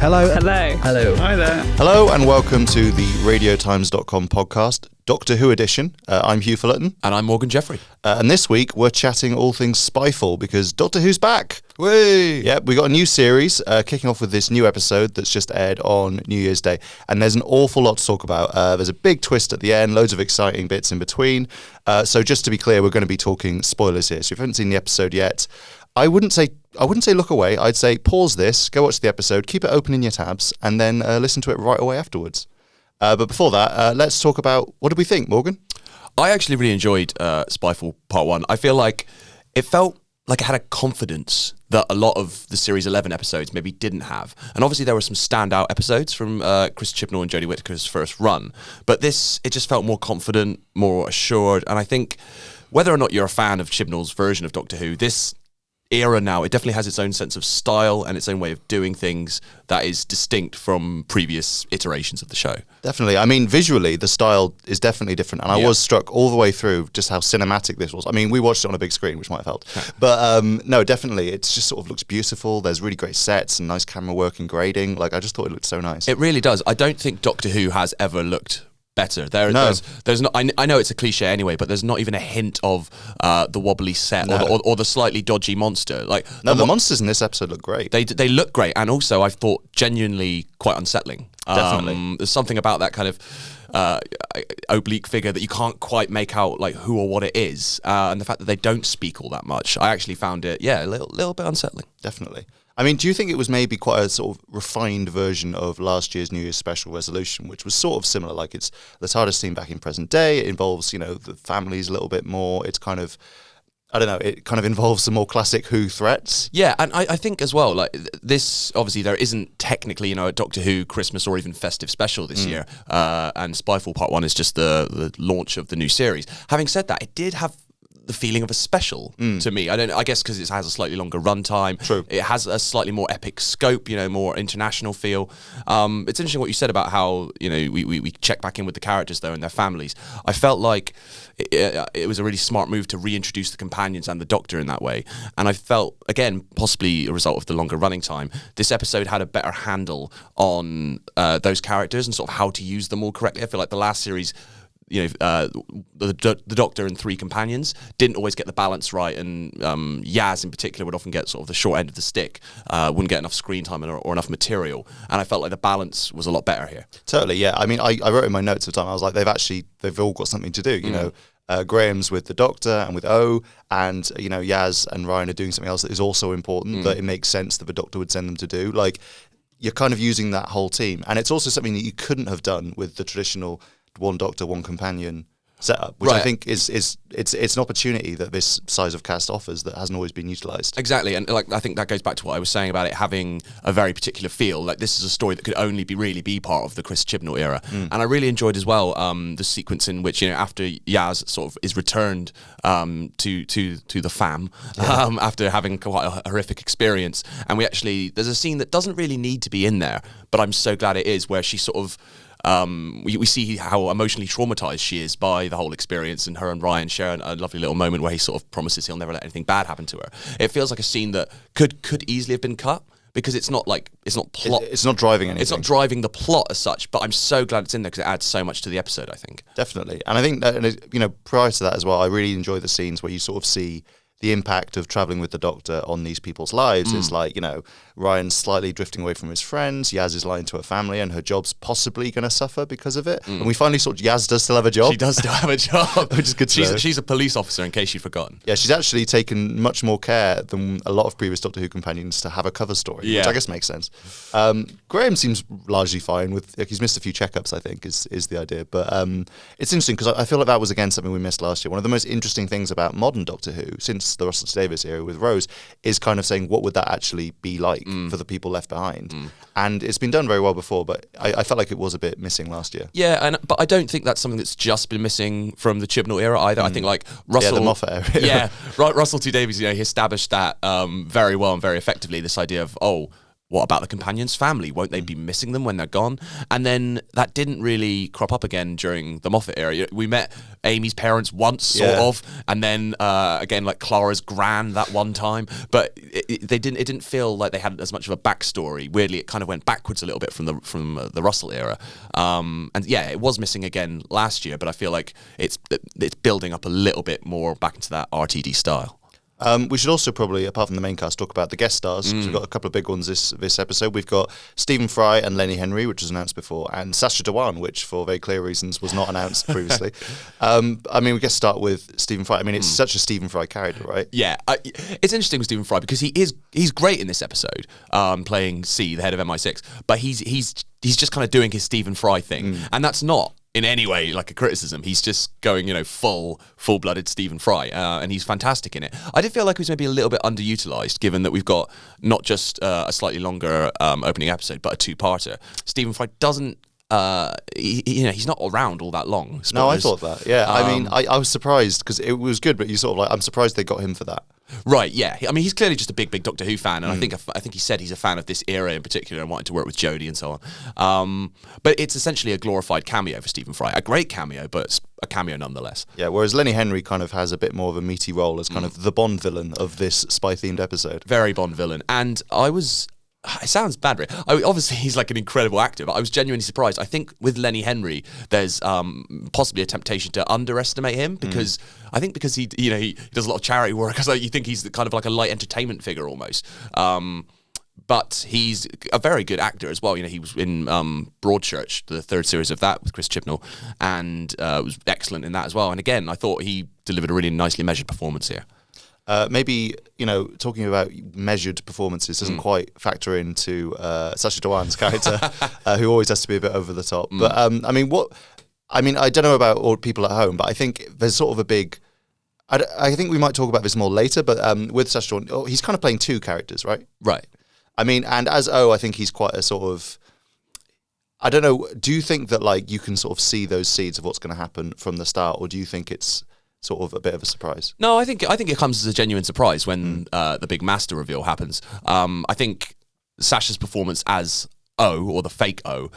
Hello. Hello. Hello. Hi there. Hello and welcome to the RadioTimes.com podcast, Doctor Who edition. I'm Hugh Fullerton. And I'm Morgan Jeffery. And this week we're chatting all things Spyfall because Doctor Who's back. Whee! Yeah, we got a new series kicking off with this new episode that's just aired on New Year's Day. And there's an awful lot to talk about. There's a big twist at the end, loads of exciting bits in between. So just to be clear, we're going to be talking spoilers here. So if you haven't seen the episode yet, I wouldn't say look away. I'd say pause this, go watch the episode, keep it open in your tabs, and then listen to it right away afterwards. But before that, let's talk about what did we think, Morgan? I actually really enjoyed Spyfall Part 1. I feel like it felt like it had a confidence that a lot of the Series 11 episodes maybe didn't have. And obviously there were some standout episodes from Chris Chibnall and Jodie Whittaker's first run. But this, it just felt more confident, more assured. And I think whether or not you're a fan of Chibnall's version of Doctor Who, this era now, it definitely has its own sense of style and its own way of doing things that is distinct from previous iterations of the show. Definitely. I mean, visually, the style is definitely different. And I was struck all the way through just how cinematic this was. I mean, we watched it on a big screen, which might have helped. But no, definitely, it just sort of looks beautiful. There's really great sets and nice camera work and grading. Like, I just thought it looked so nice. It really does. I don't think Doctor Who has ever looked better. There's not. I know it's a cliche anyway, but there's not even a hint of the wobbly set or the slightly dodgy monster. Like the monsters in this episode look great. They look great, and also I thought genuinely quite unsettling. Definitely, there's something about that kind of oblique figure that you can't quite make out like who or what it is, and the fact that they don't speak all that much. I actually found it a little bit unsettling. Definitely. I mean, do you think it was maybe quite a sort of refined version of last year's New Year's Special Resolution, which was sort of similar? Like, it's the TARDIS scene back in present day. It involves, the families a little bit more. It's kind of, I don't know, it kind of involves some more classic Who threats. Yeah, and I think as well, like this, obviously there isn't technically, a Doctor Who Christmas or even festive special this year. And Spyfall Part 1 is just the launch of the new series. Having said that, it did have the feeling of a special to me. I guess because it has a slightly longer runtime. True. It has a slightly more epic scope, more international feel. It's interesting what you said about how, we check back in with the characters though and their families. I felt like it was a really smart move to reintroduce the companions and the Doctor in that way. And I felt, again, possibly a result of the longer running time, this episode had a better handle on those characters and sort of how to use them all correctly. I feel like the last series, the Doctor and three companions didn't always get the balance right, and Yaz in particular would often get sort of the short end of the stick, wouldn't get enough screen time or enough material, and I felt like the balance was a lot better here. Totally, yeah. I mean, I wrote in my notes at the time, I was like, they've all got something to do, Graham's with the Doctor and with O, and Yaz and Ryan are doing something else that is also important, that it makes sense that the Doctor would send them to do. Like, you're kind of using that whole team, and it's also something that you couldn't have done with the traditional one Doctor, one companion setup, which I think is it's an opportunity that this size of cast offers that hasn't always been utilised. Exactly, and I think that goes back to what I was saying about it having a very particular feel. Like, this is a story that could only really be part of the Chris Chibnall era, and I really enjoyed as well the sequence in which after Yaz sort of is returned to the fam after having quite a horrific experience, and there's a scene that doesn't really need to be in there, but I'm so glad it is, where she sort of we see how emotionally traumatized she is by the whole experience, and her and Ryan share a lovely little moment where he sort of promises he'll never let anything bad happen to her. It feels like a scene that could easily have been cut, because it's not plot. It's not driving anything. It's not driving the plot as such, but I'm so glad it's in there because it adds so much to the episode, I think. Definitely. And I think that, prior to that as well, I really enjoy the scenes where you sort of see the impact of travelling with the Doctor on these people's lives. Is like, Ryan's slightly drifting away from his friends, Yaz is lying to her family, and her job's possibly going to suffer because of it. And we finally saw Yaz does still have a job. She does still have a job. Which is good to know. She's a police officer, in case you've forgotten. Yeah, she's actually taken much more care than a lot of previous Doctor Who companions to have a cover story, which I guess makes sense. Graham seems largely fine with, he's missed a few checkups, I think, is the idea. But it's interesting because I feel like that was, again, something we missed last year. One of the most interesting things about modern Doctor Who, since the Russell T Davies era with Rose, is kind of saying, what would that actually be like for the people left behind? And it's been done very well before, but I felt like it was a bit missing last year. Yeah, but I don't think that's something that's just been missing from the Chibnall era either. I think like Russell, the Moffat era. Yeah, Russell T Davies, he established that very well and very effectively. This idea of what about the companions' family? Won't they be missing them when they're gone? And then that didn't really crop up again during the Moffat era. We met Amy's parents once, sort of, and then again, like Clara's gran that one time. But it didn't feel like they had as much of a backstory. Weirdly, it kind of went backwards a little bit from the Russell era. And yeah, it was missing again last year, but I feel like it's building up a little bit more back into that RTD style. We should also probably, apart from the main cast, talk about the guest stars. We've got a couple of big ones this episode. We've got Stephen Fry and Lenny Henry, which was announced before, and Sacha Dhawan, which for very clear reasons was not announced previously. I mean, we guess start with Stephen Fry. I mean, it's such a Stephen Fry character, right? Yeah, it's interesting with Stephen Fry because he's great in this episode, playing C, the head of MI6, but he's just kind of doing his Stephen Fry thing, and that's not in any way like a criticism. He's just going, full-blooded Stephen Fry, and he's fantastic in it. I did feel like he was maybe a little bit underutilized, given that we've got not just a slightly longer opening episode, but a two-parter. Stephen Fry doesn't. He's not around all that long. Spoilers. No, I thought that. Yeah, I mean, I was surprised because it was good, but you sort of like, I'm surprised they got him for that. Right, yeah. I mean, he's clearly just a big Doctor Who fan, and I think he said he's a fan of this era in particular and wanted to work with Jodie and so on. But it's essentially a glorified cameo for Stephen Fry. A great cameo, but a cameo nonetheless. Yeah, whereas Lenny Henry kind of has a bit more of a meaty role as kind of the Bond villain of this spy-themed episode. Very Bond villain. And it sounds bad, right? Obviously, he's like an incredible actor, but I was genuinely surprised. I think with Lenny Henry, there's possibly a temptation to underestimate him because he does a lot of charity work. So you think he's kind of like a light entertainment figure almost. But he's a very good actor as well. He was in Broadchurch, the third series of that with Chris Chibnall, and was excellent in that as well. And again, I thought he delivered a really nicely measured performance here. Maybe, talking about measured performances doesn't quite factor into Sacha Dhawan's character, who always has to be a bit over the top. But, I don't know about all people at home, but I think there's sort of a big... I think we might talk about this more later, but with Sacha Dhawan, he's kind of playing two characters, right? Right. I mean, and as O, I think he's quite a sort of... I don't know, do you think that, like, you can sort of see those seeds of what's going to happen from the start, or do you think it's sort of a bit of a surprise? No, I think it comes as a genuine surprise when the big master reveal happens. I think Sacha's performance as O, or the fake O,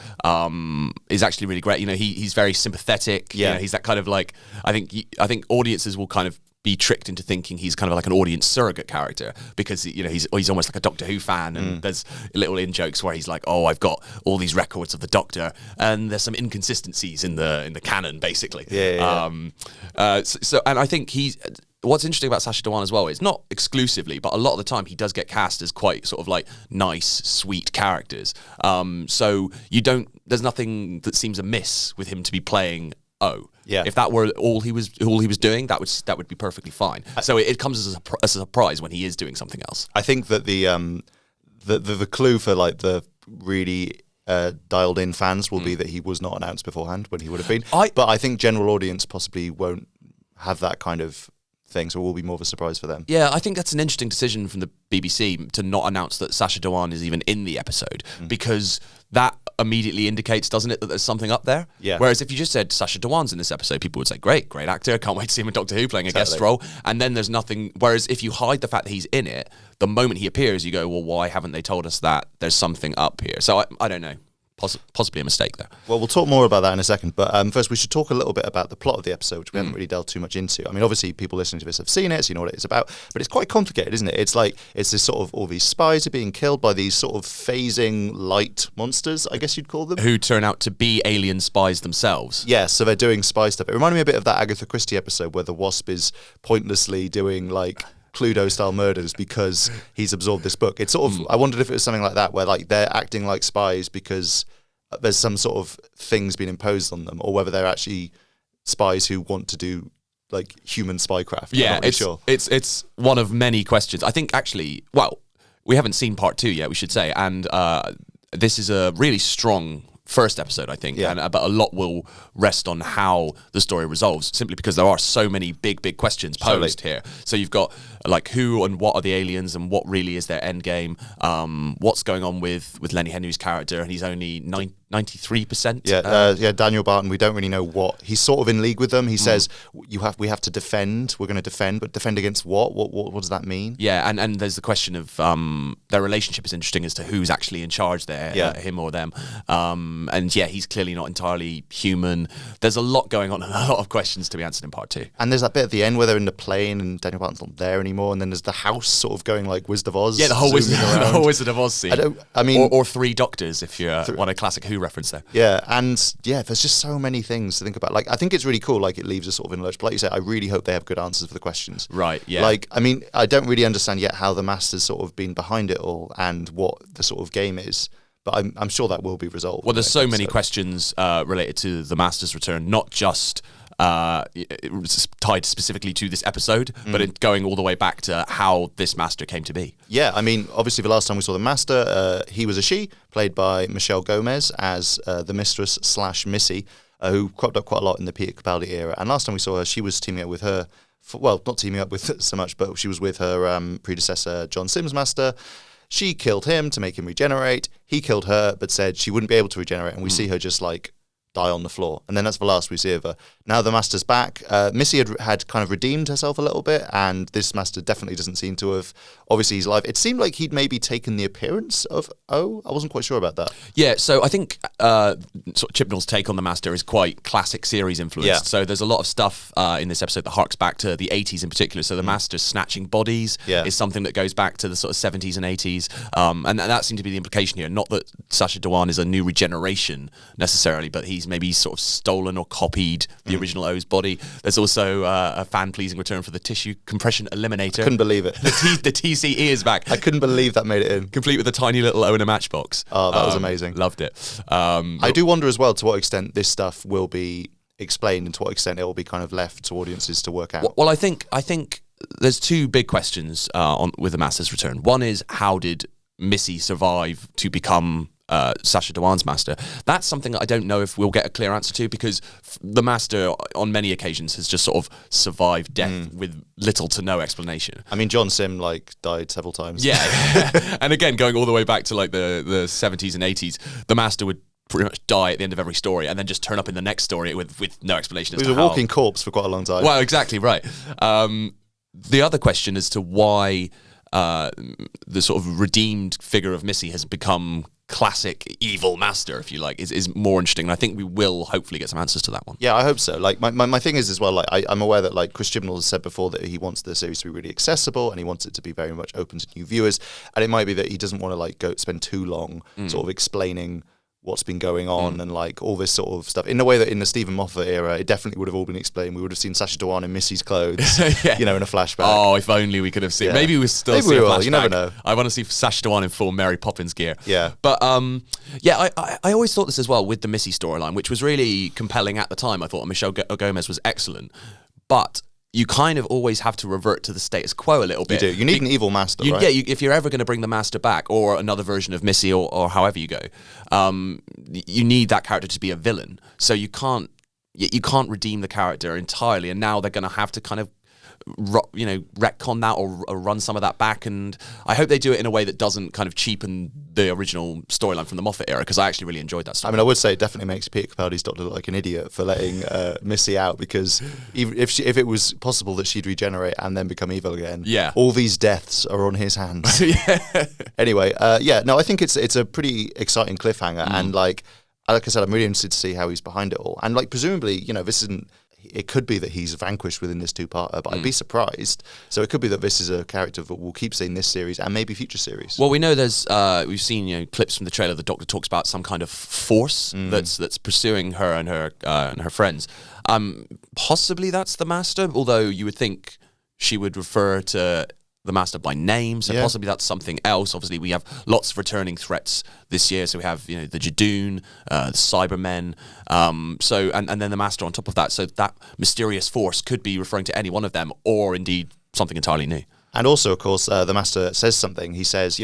is actually really great. He's very sympathetic. Yeah, he's that kind of like, I think audiences will kind of be tricked into thinking he's kind of like an audience surrogate character because he's almost like a Doctor Who fan, and there's little in jokes where he's like, oh, I've got all these records of the Doctor, and there's some inconsistencies in the canon basically. And I think what's interesting about Sacha Dhawan as well is not exclusively, but a lot of the time he does get cast as quite sort of like nice, sweet characters. So there's nothing that seems amiss with him to be playing O. Yeah. If that were all he was doing, that would be perfectly fine. So it comes as a surprise when he is doing something else. I think that the clue for like the really dialed in fans will be that he was not announced beforehand when he would have been. But I think general audience possibly won't have that kind of thing, so it will be more of a surprise for them. Yeah, I think that's an interesting decision from the BBC to not announce that Sacha Dhawan is even in the episode, because that immediately indicates, doesn't it, that there's something up there? Yeah. Whereas if you just said Sacha Dhawan's in this episode, people would say, great actor, can't wait to see him in Doctor Who playing a guest role. And then there's nothing. Whereas if you hide the fact that he's in it, the moment he appears, you go, well, why haven't they told us that there's something up here? So I don't know. Possibly a mistake there. Well, we'll talk more about that in a second, but first we should talk a little bit about the plot of the episode, which we haven't really delved too much into. I mean, obviously people listening to this have seen it, so you know what it's about, but it's quite complicated, isn't it? It's this sort of, all these spies are being killed by these sort of phasing light monsters, I guess you'd call them. Who turn out to be alien spies themselves. Yeah, so they're doing spy stuff. It reminded me a bit of that Agatha Christie episode where the Wasp is pointlessly doing like Cluedo-style murders because he's absorbed this book. It's sort of, I wondered if it was something like that, where like they're acting like spies because there's some sort of things being imposed on them, or whether they're actually spies who want to do like human spycraft. Yeah, it's one of many questions. I think actually, well, we haven't seen part 2 yet, we should say, and this is a really strong first episode, I think, but a lot will rest on how the story resolves, simply because there are so many big questions posed here. So you've got like who and what are the aliens, and what really is their end game, what's going on with Lenny Henry's character, and he's only 93%. Yeah, Daniel Barton, we don't really know what. He's sort of in league with them. He says, we have to defend. We're going to defend, but defend against what? What does that mean? Yeah, and there's the question of their relationship is interesting as to who's actually in charge there, him or them. And yeah, he's clearly not entirely human. There's a lot going on and a lot of questions to be answered in part 2. And there's that bit at the end where they're in the plane and Daniel Barton's not there anymore, and then there's the house sort of going like Wizard of Oz. Yeah, the whole Wizard of Oz scene. Or Three Doctors, if you want a classic Who reference there. Yeah, and there's just so many things to think about. Like, I think it's really cool, like, it leaves us sort of in a lurch. But like you say, I really hope they have good answers for the questions. Right, yeah. Like, I mean, I don't really understand yet how the Master's sort of been behind it all and what the sort of game is. But I'm sure that will be resolved. Well, there's so many questions related to the Master's return, not just tied specifically to this episode, but going all the way back to how this Master came to be. Yeah, I mean, obviously the last time we saw the Master, he was a she, played by Michelle Gomez as the Mistress / Missy, who cropped up quite a lot in the Peter Capaldi era. And last time we saw her, she was teaming up with her, not teaming up with so much, but she was with her predecessor, John Sims' Master. She killed him to make him regenerate. He killed her, but said she wouldn't be able to regenerate. And we see her just like die on the floor. And then that's the last we see of her. Now the Master's back. Missy had kind of redeemed herself a little bit, and this Master definitely doesn't seem to have. Obviously, he's alive. It seemed like he'd maybe taken the appearance of O. I wasn't quite sure about that. Yeah, so I think sort of Chibnall's take on the Master is quite classic series influenced. Yeah. So there's a lot of stuff in this episode that harks back to the 80s in particular. So the Master snatching bodies is something that goes back to the sort of 70s and 80s. And that seemed to be the implication here. Not that Sacha Dhawan is a new regeneration necessarily, but he's maybe sort of stolen or copied the original O's body. There's also a fan-pleasing return for the tissue compression eliminator. Couldn't believe it. The TCE is back. I couldn't believe that made it in. Complete with a tiny little O in a matchbox. Oh, that was amazing. Loved it. I do wonder as well to what extent this stuff will be explained and to what extent it will be kind of left to audiences to work out. Well, I think there's two big questions with the Master's return. One is, how did Missy survive to become Sacha Dhawan's Master? That's something that I don't know if we'll get a clear answer to, because the Master on many occasions has just sort of survived death with little to no explanation. I mean, John Sim died several times. Yeah. And again, going all the way back to like the 70s and 80s, the Master would pretty much die at the end of every story and then just turn up in the next story with no explanation as to how. He was a walking corpse for quite a long time. Well, exactly right. The other question as to why the sort of redeemed figure of Missy has become classic evil Master, if you like, is more interesting. And I think we will hopefully get some answers to that one. Yeah, I hope so. Like my thing is as well, like I'm aware that like Chris Chibnall has said before that he wants the series to be really accessible and he wants it to be very much open to new viewers. And it might be that he doesn't want to like go spend too long sort of explaining what's been going on and like all this sort of stuff in a way that in the Stephen Moffat era it definitely would have all been explained. We would have seen Sacha Dhawan in Missy's clothes, in a flashback. Oh, if only we could have seen. Maybe we still see a flashback. You never know. I want to see Sacha Dhawan in full Mary Poppins gear. Yeah, but I always thought this as well with the Missy storyline, which was really compelling at the time. I thought Michelle Gomez was excellent, but you kind of always have to revert to the status quo a little bit. You do. You need an evil Master, right? Yeah, if you're ever going to bring the Master back, or another version of Missy, or however you go, you need that character to be a villain. So you can't redeem the character entirely, and now they're going to have to kind of retcon that or run some of that back. And I hope they do it in a way that doesn't kind of cheapen the original storyline from the Moffat era, because I actually really enjoyed that story. I mean, I would say it definitely makes Peter Capaldi's Doctor look like an idiot for letting Missy out, because even if it was possible that she'd regenerate and then become evil again, all these deaths are on his hands. Anyway, I think it's a pretty exciting cliffhanger, and like I said, I'm really interested to see how he's behind it all, and like presumably, this isn't. It could be that he's vanquished within this two-parter, but I'd be surprised. So it could be that this is a character that we'll keep seeing this series and maybe future series. Well, we know we've seen clips from the trailer. The Doctor talks about some kind of force that's pursuing her and her friends. Possibly that's the Master, although you would think she would refer to the Master by name, so possibly that's something else. Obviously, we have lots of returning threats this year, so we have the Jadoon, the Cybermen, and then the Master on top of that. So that mysterious force could be referring to any one of them, or indeed something entirely new. And also, of course, the Master says something. He says,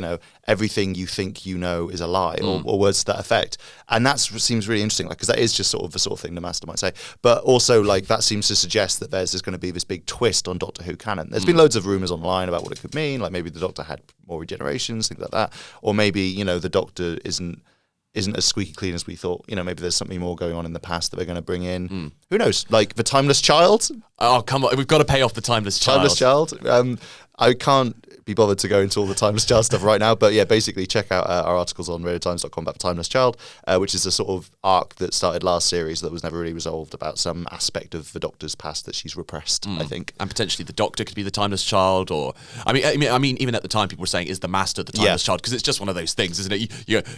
everything you think you know is a lie, or words to that effect. And that seems really interesting, because that is just sort of the sort of thing the Master might say. But also, that seems to suggest that there's going to be this big twist on Doctor Who canon. There's been loads of rumours online about what it could mean, like maybe the Doctor had more regenerations, things like that. Or maybe, the Doctor isn't isn't as squeaky clean as we thought. Maybe there's something more going on in the past that we're going to bring in. Who knows? Like the Timeless Child? Oh, come on. We've got to pay off the Timeless Child. Timeless Child? I can't be bothered to go into all the Timeless Child stuff right now, but yeah, basically check out our articles on radiotimes.com about the Timeless Child, which is a sort of arc that started last series that was never really resolved about some aspect of the Doctor's past that she's repressed, I think. And potentially the Doctor could be the Timeless Child, or I mean, even at the time, people were saying, "Is the Master the Timeless Child?" Because it's just one of those things, isn't it?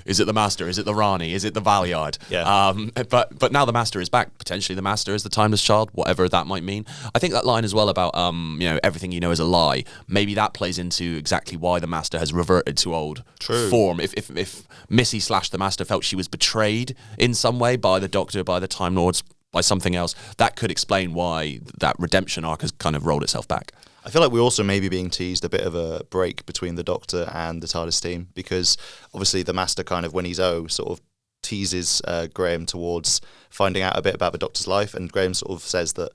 Is it the Master? Is it the Rani? Is it the Valeyard? Yeah. But now the Master is back. Potentially the Master is the Timeless Child, whatever that might mean. I think that line as well about everything you know is a lie. Maybe that plays into exactly why the Master has reverted to old form. If Missy / the Master felt she was betrayed in some way by the Doctor, by the Time Lords, by something else, that could explain why that redemption arc has kind of rolled itself back. I feel like we're also maybe being teased a bit of a break between the Doctor and the TARDIS team, because obviously the Master kind of, when he's sort of teases Graham towards finding out a bit about the Doctor's life, and Graham sort of says that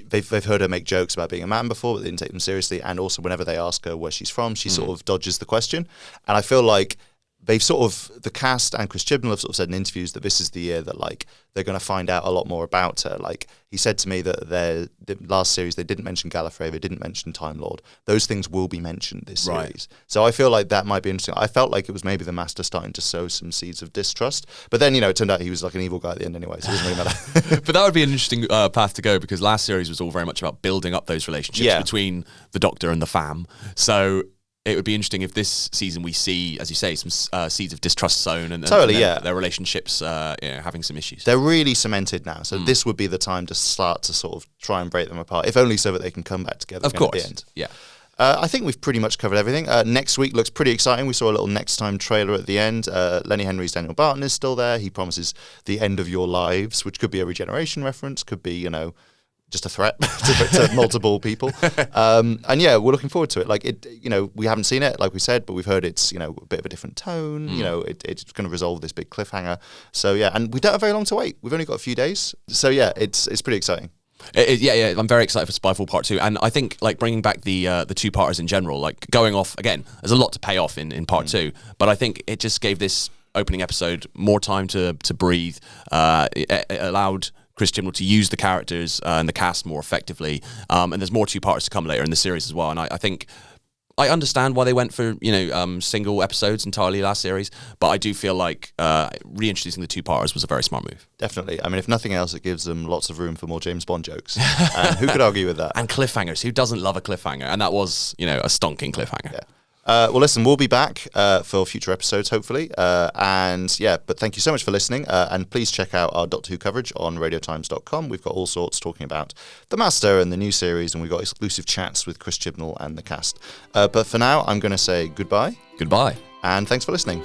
they've heard her make jokes about being a man before, but they didn't take them seriously, and also whenever they ask her where she's from, she sort of dodges the question. And I feel like they've sort of, the cast and Chris Chibnall have sort of said in interviews that this is the year that like they're going to find out a lot more about her. Like he said to me that the last series they didn't mention Gallifrey, they didn't mention Time Lord. Those things will be mentioned this series. So I feel like that might be interesting. I felt like it was maybe the Master starting to sow some seeds of distrust, but then it turned out he was like an evil guy at the end anyway, so it doesn't really matter. But that would be an interesting path to go, because last series was all very much about building up those relationships between the Doctor and the fam. So it would be interesting if this season we see, as you say, some seeds of distrust sown and their relationships having some issues. They're really cemented now, so this would be the time to start to sort of try and break them apart, if only so that they can come back together at the end. Yeah. I think we've pretty much covered everything. Next week looks pretty exciting. We saw a little next time trailer at the end. Lenny Henry's Daniel Barton is still there. He promises the end of your lives, which could be a regeneration reference, could be, just a threat to multiple people. And yeah, we're looking forward to it. Like we haven't seen it, like we said, but we've heard it's, a bit of a different tone. It's going to resolve this big cliffhanger. So yeah, and we don't have very long to wait. We've only got a few days. So yeah, it's pretty exciting. Yeah, I'm very excited for Spyfall Part 2, and I think like bringing back the two-parters in general, like going off again, there's a lot to pay off in Part 2, but I think it just gave this opening episode more time to breathe. It allowed Chris Chibnall to use the characters and the cast more effectively, and there's more two-parters to come later in the series as well, and I think I understand why they went for single episodes entirely last series, but I do feel like reintroducing the two-parters was a very smart move. Definitely. I mean, if nothing else, it gives them lots of room for more James Bond jokes. And who could argue with that? And cliffhangers. Who doesn't love a cliffhanger? And that was, a stonking cliffhanger. Yeah. Well, listen, we'll be back for future episodes, hopefully. But thank you so much for listening. And please check out our Doctor Who coverage on radiotimes.com. We've got all sorts talking about The Master and the new series, and we've got exclusive chats with Chris Chibnall and the cast. But for now, I'm going to say goodbye. Goodbye. And thanks for listening.